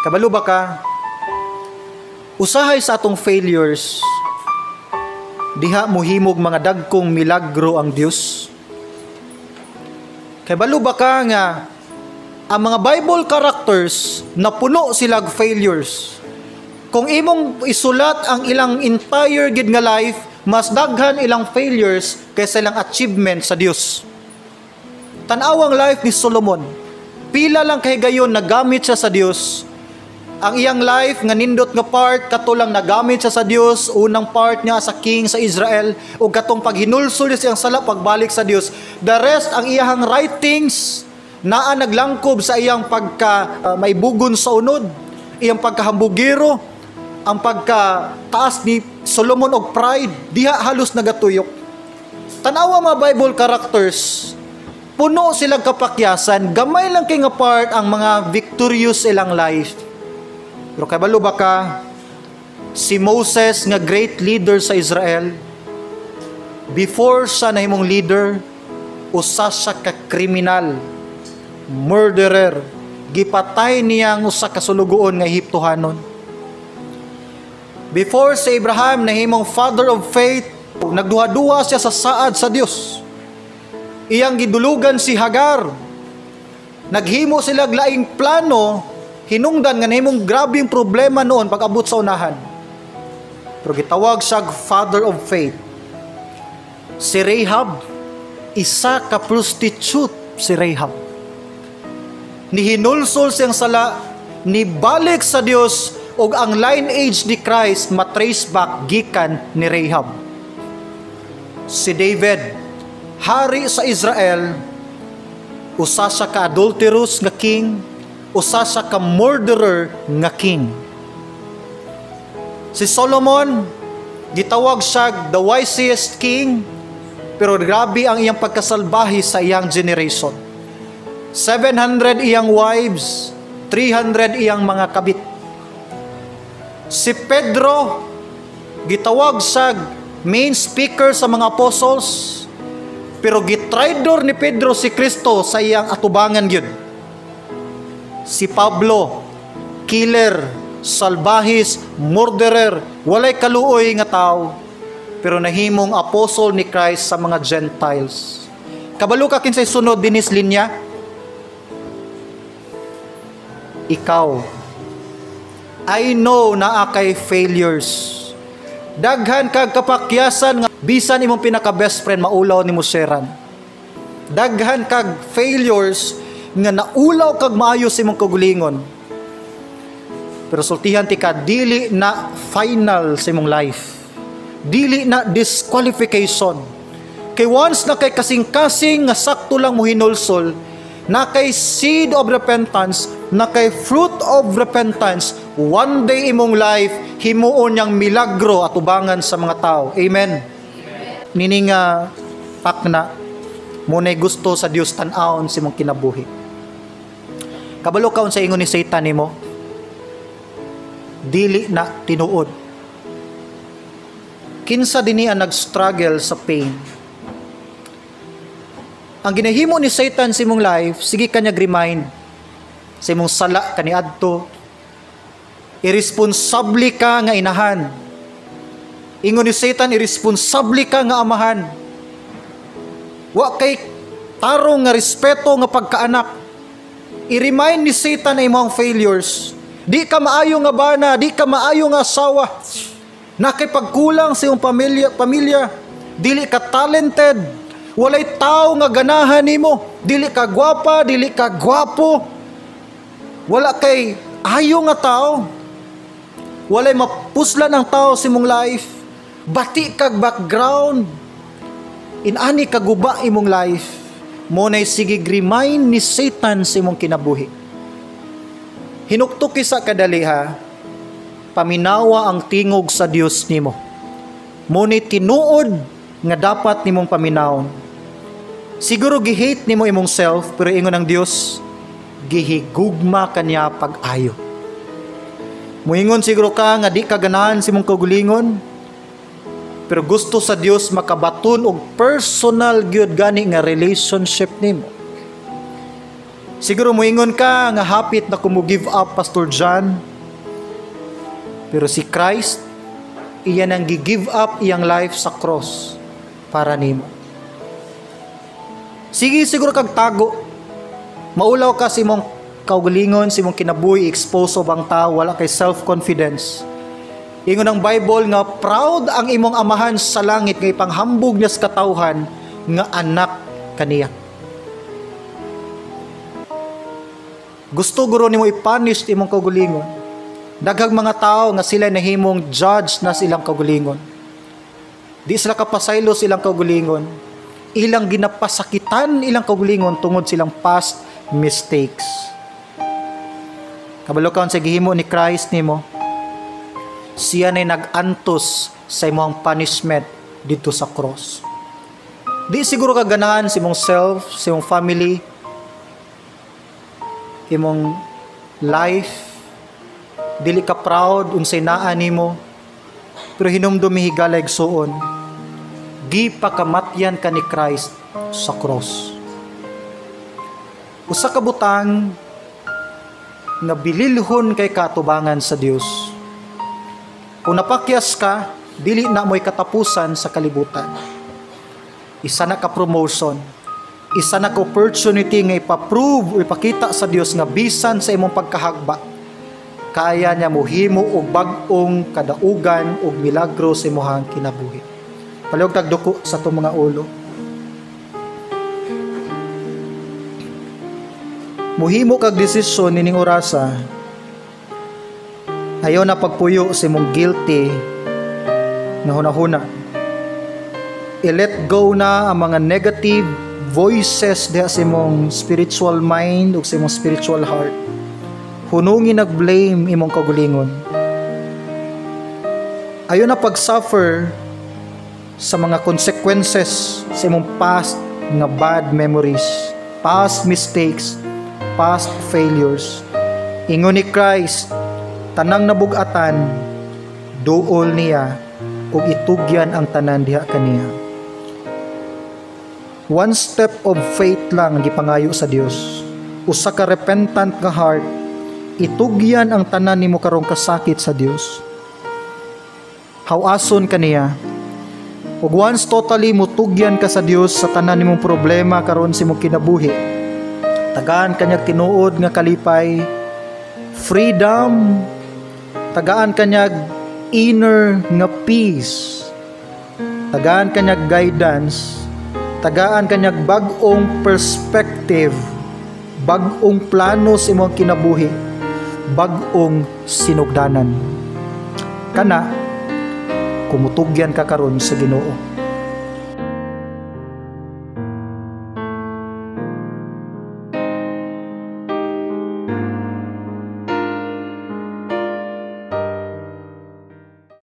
Kabalo ba ka? Usahay sa atong failures, diha muhimog mga dagkong milagro ang Dios. Kay balo ba ka nga ang mga Bible characters na puno silag failures. Kung imong isulat ang ilang entire gid nga life, mas daghan ilang failures kaysa ilang achievement sa Dios. Tan-awang life ni Solomon, pila lang kay gayon nagamit siya sa Dios. Ang iyang life nga nindot nga part katulang nagamit siya sa Dios, unang part niya sa king sa Israel ug katong paghinulsol siyang sala pagbalik sa Dios. The rest ang iyang writings naa naglangkob sa iyang pagka maibugon sa unod, iyang pagkahambugiro, ang pagkataas ni Solomon og pride, diha halos nagatuyok. Tanawa mga Bible characters, puno silang kapakyasan, gamay lang kay nga part ang mga victorious ilang life. Pero kay balo ba ka, si Moses nga great leader sa Israel, before siya nahimong leader, usa siya ka kriminal, murderer, gipatay niya ang usa ka sulugoon nga Ehiptohanon. Before si Abraham nahimong father of faith, nagduha-duha siya sa saad sa Dios. Iyang gidulugan si Hagar. Naghimo sila laing plano, hinungdan nga nahimong grabing problema noon pag-abot sa unahan. Pero gitawag siya father of faith. Si Rahab, isa ka prostitute si Rahab. Nihinulsol siyang sala, nibalik sa Dios, ug ang lineage ni Christ matrace back gikan ni Rahab. Si David, hari sa Israel, usa siya ka adulterous nga king, usa siya ka murderer nga king. Si Solomon, gitawag siya the wisest king, pero grabe ang iyang pagkasalbahi sa iyang generation. 700 iyang wives, 300 iyang mga kabit. Si Pedro, gitawag siya main speaker sa mga apostles, pero gitraidor ni Pedro si Kristo sa iyang atubangan gyud. Si Pablo, killer, salbahis, murderer, walay kaluoy nga tao, pero nahimong apostle ni Christ sa mga Gentiles. Kabalo ka kinsay sunod dinis linya? Ikaw. I know na akay failures. Daghan kag kapakyasan nga bisan imong pinaka best friend maulaw nimo sharean. Daghan kag failures nga naulaw kag maayo sa imong kagulingon. Pero sultihan ti ka dili na final sa imong life. Dili na disqualification. Kay once na kay kasing-kasing nga sakto lang mo hinulsol, na kay seed of repentance, na kay fruit of repentance, one day imong life himuon yang milagro at ubangan sa mga tao. Amen. Nini nga pakna mo nay gusto sa Dios tan-awon sa imong kinabuhi. Kabalo kaon sa ingon ni Satan nimo, dili na tinuod. Kinsa dinhi ang nag-struggle sa pain? Ang ginahimo ni Satan sa imong life, sige kanyag remind sa imong sala kaniadto. Irresponsable ka nga inahan. Ingon ni Satan, irresponsable ka nga amahan. Wa kay tarong nga respeto nga pagkaanak. I-remind ni Satan na imong failures. Di ka maayo nga bana, di ka maayo nga asawa. Nakipagkulang sa iyong pamilya. Dili ka talented. Walay tao nga ganahan nimo. Dili ka gwapa, dili ka gwapo. Wala kay ayo nga tao. Walay mapuslan ang tao sa imong life. Bati kag background. Inani kaguba imong life. Mo nay sige remind ni Satan sa imong kinabuhi. Hinuktok sa kadaliha, paminawa ang tingog sa Dios nimo. Mo nay tinuod nga dapat nimong paminawon. Siguro gi-hate nimo imong self, pero ingon ng Dios, gihigugma kanya pag-ayo. Muingon siguro ka nga di ka ganahan sa imong kagulingon, pero gusto sa Dios makabaton og personal gyud gani nga relationship nimo. Siguro moingon ka nga hapit na kumo give up Pastor John. Pero si Christ, iyan ang gi-give up iyang life sa cross para nimo. Sige siguro kag tago. Maulaw ka si mong kaugalingon, si mong kinabuhi, expose o bang tao, wala kay self-confidence. Ingon ang Bible nga proud ang imong amahan sa langit nga ipanghambog niya sa katawhan nga anak kaniya. Gusto guro nimo i-punish imong kaugalingon. Daghang mga tao nga sila nahimong judge na silang kaugalingon. Di sila kapasaylo silang kaugalingon. Ilang ginapasakitan ilang kaugalingon tungod silang past mistakes. Kabalo kaon sa gihimo ni Christ nimo, siya na nag-antos sa imong punishment dito sa cross. Di siguro ka ganahan sa imong self, sa imong family, imong life, dili ka proud unsay naa nimo, pero hinumdum mihigalag suon, gipakamatyan ka ni Christ sa cross. Usa ka butang nga bililhon kay katubangan sa Dios. Kung napakyas ka, dili na mo'y katapusan sa kalibutan. Isa na ka promotion, isa na ka opportunity nga ipaprove o ipakita sa Dios nga bisan sa imong pagkahagba, kaya niya mohimo og bag-ong kadaugan og milagro sa imong kinabuhi. Palihog tagduko sa itong mga ulo. Mohimo kag desisyon nining orasa, ayaw na pagpuyo sa imong guilty na hunahuna. I-let go na ang mga negative voices diha sa imong spiritual mind o sa imong spiritual heart. Hunungin nag-blame imong kaugalingon. Ayaw na pag-suffer sa mga consequences sa imong past nga bad memories, past mistakes, past failures. Ingon ni Christ, tanang nabugatan, duol niya, ug itugyan ang tanan diha kaniya. One step of faith lang ang gipangayo sa Dios. Usa ka repentant nga heart, itugyan ang tanan nimo karong kasakit sa Dios. Hawason kaniya. Ug once totally mutugyan ka sa Dios sa tanan nimong problema karon sa imong kinabuhi, tagaan kanyag tinuod nga kalipay, freedom, tagaan kanyag inner nga peace, tagaan kanyag guidance, tagaan kanyag bag-ong perspective, bag-ong plano sa imong kinabuhi, bag-ong sinugdanan. Kana, kumutugyan ka karon sa Ginoo.